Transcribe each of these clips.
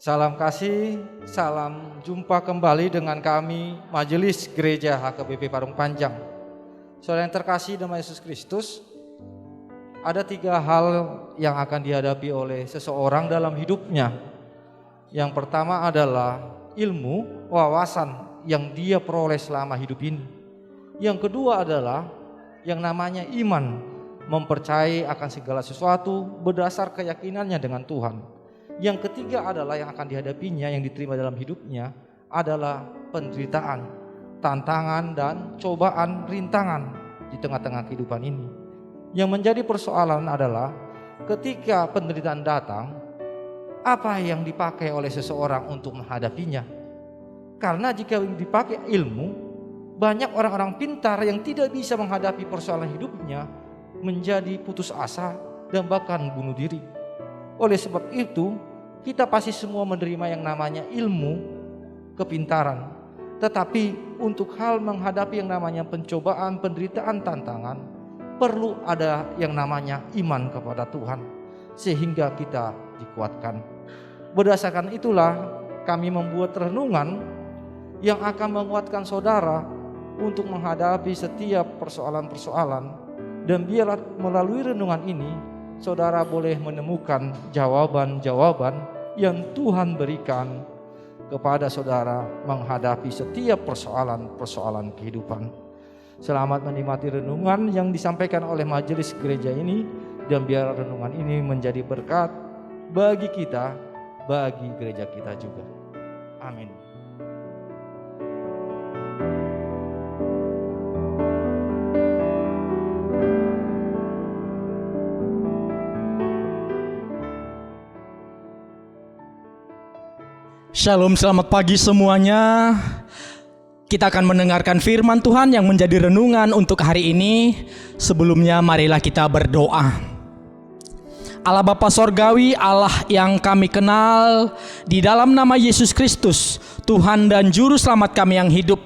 Salam kasih, salam jumpa kembali dengan kami Majelis Gereja HKBP Parung Panjang. Saudara yang terkasih dalam Yesus Kristus, ada 3 hal yang akan dihadapi oleh seseorang dalam hidupnya. Yang pertama adalah ilmu, wawasan yang dia peroleh selama hidup ini. Yang kedua adalah yang namanya iman, mempercayai akan segala sesuatu berdasar keyakinannya dengan Tuhan. Yang ketiga adalah yang akan dihadapinya, yang diterima dalam hidupnya adalah penderitaan, tantangan dan cobaan, rintangan di tengah-tengah kehidupan ini. Yang menjadi persoalan adalah ketika penderitaan datang, apa yang dipakai oleh seseorang untuk menghadapinya. Karena jika dipakai ilmu, banyak orang-orang pintar yang tidak bisa menghadapi persoalan hidupnya menjadi putus asa dan bahkan bunuh diri. Oleh sebab itu, kita pasti semua menerima yang namanya ilmu, kepintaran. Tetapi untuk hal menghadapi yang namanya pencobaan, penderitaan, tantangan, perlu ada yang namanya iman kepada Tuhan, sehingga kita dikuatkan. Berdasarkan itulah kami membuat renungan yang akan menguatkan saudara untuk menghadapi setiap persoalan-persoalan. Dan biarlah melalui renungan ini saudara boleh menemukan jawaban-jawaban yang Tuhan berikan kepada saudara menghadapi setiap persoalan-persoalan kehidupan. Selamat menikmati renungan yang disampaikan oleh majelis gereja ini, dan biar renungan ini menjadi berkat bagi kita, bagi gereja kita juga. Amin. Shalom, selamat pagi semuanya. Kita akan mendengarkan firman Tuhan yang menjadi renungan untuk hari ini. Sebelumnya marilah kita berdoa. Allah Bapa Sorgawi, Allah yang kami kenal, di dalam nama Yesus Kristus, Tuhan dan Juru Selamat kami yang hidup,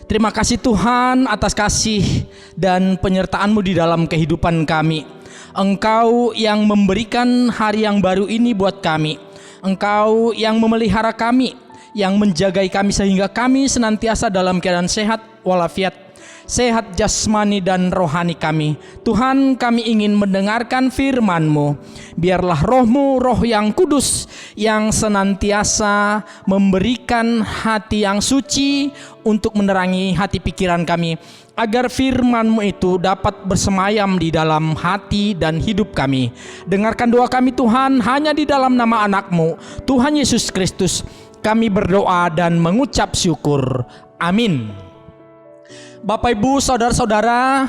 terima kasih Tuhan atas kasih dan penyertaan-Mu di dalam kehidupan kami. Engkau yang memberikan hari yang baru ini buat kami. Engkau yang memelihara kami, yang menjagai kami sehingga kami senantiasa dalam keadaan sehat walafiat, sehat jasmani dan rohani kami. Tuhan, kami ingin mendengarkan firman-Mu. Biarlah Roh-Mu, Roh yang kudus, yang senantiasa memberikan hati yang suci untuk menerangi hati pikiran kami, agar firman-Mu itu dapat bersemayam di dalam hati dan hidup kami. Dengarkan doa kami Tuhan, hanya di dalam nama anak-Mu, Tuhan Yesus Kristus, kami berdoa dan mengucap syukur. Amin. Bapak Ibu, saudara-saudara,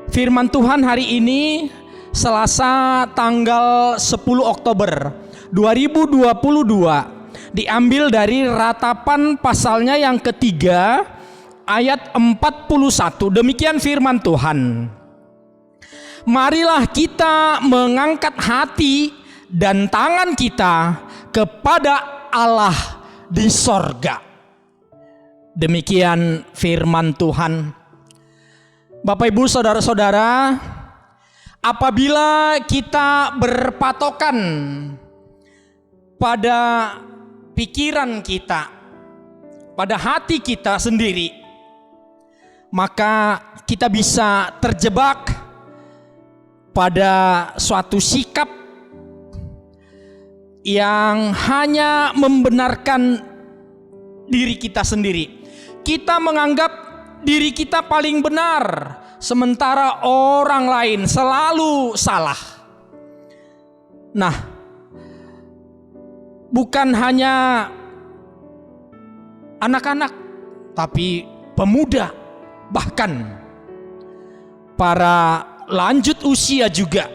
firman Tuhan hari ini Selasa tanggal 10 Oktober 2022 diambil dari Ratapan pasalnya yang ketiga ayat 41. Demikian firman Tuhan. Marilah kita mengangkat hati dan tangan kita kepada Allah di sorga. Demikian firman Tuhan. Bapak Ibu saudara-saudara, apabila kita berpatokan pada pikiran kita, pada hati kita sendiri, maka kita bisa terjebak pada suatu sikap yang hanya membenarkan diri kita sendiri. Kita menganggap diri kita paling benar, sementara orang lain selalu salah. Nah, bukan hanya anak-anak, tapi pemuda, bahkan para lanjut usia juga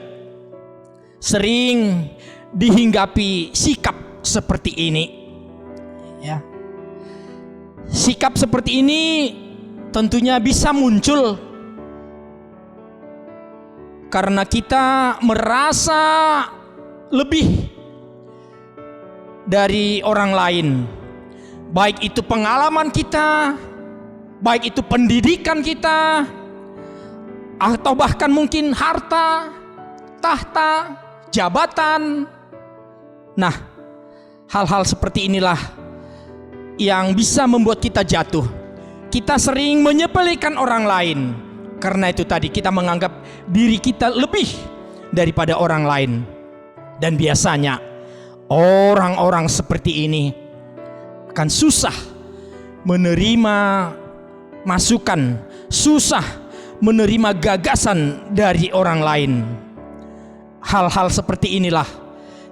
sering dihinggapi sikap seperti ini. Ya. Sikap seperti ini tentunya bisa muncul karena kita merasa lebih dari orang lain. Baik itu pengalaman kita, baik itu pendidikan kita, atau bahkan mungkin harta, tahta, jabatan. Nah, Hal-hal seperti inilah yang bisa membuat kita jatuh. Kita sering menyepelekan orang lain. Karena itu tadi kita menganggap diri kita lebih daripada orang lain. Dan biasanya orang-orang seperti ini akan susah menerima masukan, susah menerima gagasan dari orang lain. Hal-hal seperti inilah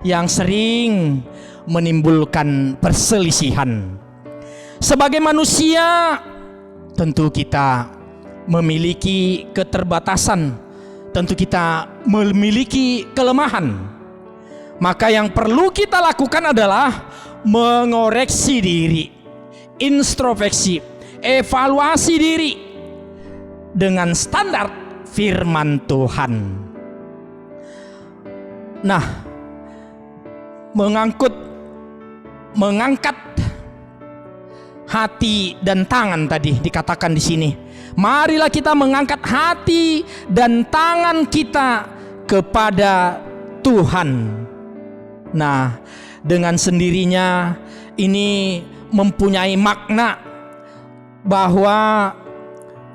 yang sering menimbulkan perselisihan. Sebagai manusia, tentu kita memiliki keterbatasan, tentu kita memiliki kelemahan. Maka yang perlu kita lakukan adalah mengoreksi diri, introspeksi, evaluasi diri dengan standar firman Tuhan. Nah, mengangkat hati dan tangan tadi dikatakan di sini. Marilah kita mengangkat hati dan tangan kita kepada Tuhan. Nah, dengan sendirinya ini mempunyai makna bahwa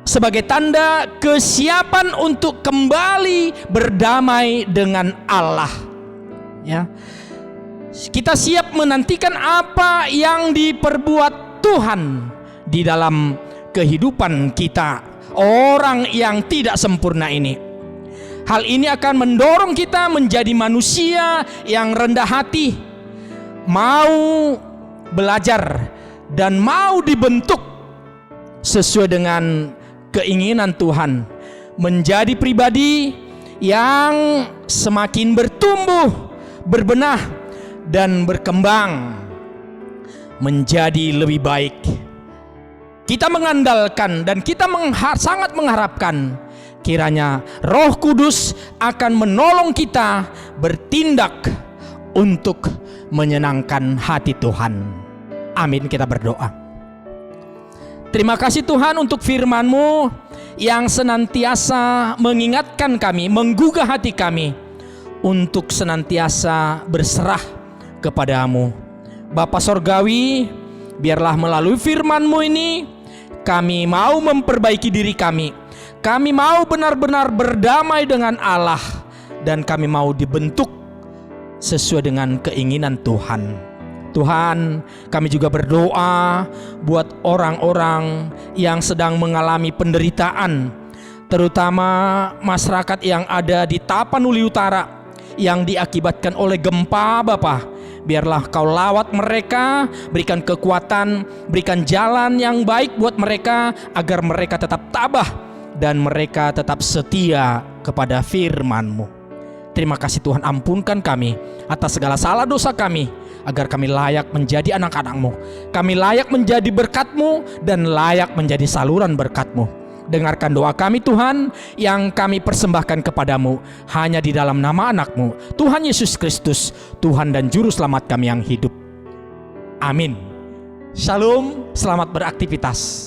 sebagai tanda kesiapan untuk kembali berdamai dengan Allah. Ya. Kita siap menantikan apa yang diperbuat Tuhan di dalam kehidupan kita, orang yang tidak sempurna ini. Hal ini akan mendorong kita menjadi manusia yang rendah hati, mau belajar dan mau dibentuk sesuai dengan keinginan Tuhan, menjadi pribadi yang semakin bertumbuh, berbenah dan berkembang menjadi lebih baik. Kita mengandalkan dan kita sangat mengharapkan kiranya Roh Kudus akan menolong kita bertindak untuk menyenangkan hati Tuhan. Amin, kita berdoa. Terima kasih Tuhan untuk firman-Mu yang senantiasa mengingatkan kami, menggugah hati kami untuk senantiasa berserah kepadamu. Bapa Sorgawi, biarlah melalui firman-Mu ini kami mau memperbaiki diri kami. Kami mau benar-benar berdamai dengan Allah, dan kami mau dibentuk sesuai dengan keinginan Tuhan. Tuhan, kami juga berdoa buat orang-orang yang sedang mengalami penderitaan, terutama masyarakat yang ada di Tapanuli Utara yang diakibatkan oleh gempa. Bapa, biarlah Kau lawat mereka, berikan kekuatan, berikan jalan yang baik buat mereka agar mereka tetap tabah dan mereka tetap setia kepada firman-Mu. Terima kasih Tuhan, ampunkan kami atas segala salah dosa kami, agar kami layak menjadi anak-anak-Mu. Kami layak menjadi berkat-Mu dan layak menjadi saluran berkat-Mu. Dengarkan doa kami Tuhan, yang kami persembahkan kepadamu hanya di dalam nama anak-Mu, Tuhan Yesus Kristus, Tuhan dan Juru Selamat kami yang hidup. Amin. Shalom, selamat beraktivitas.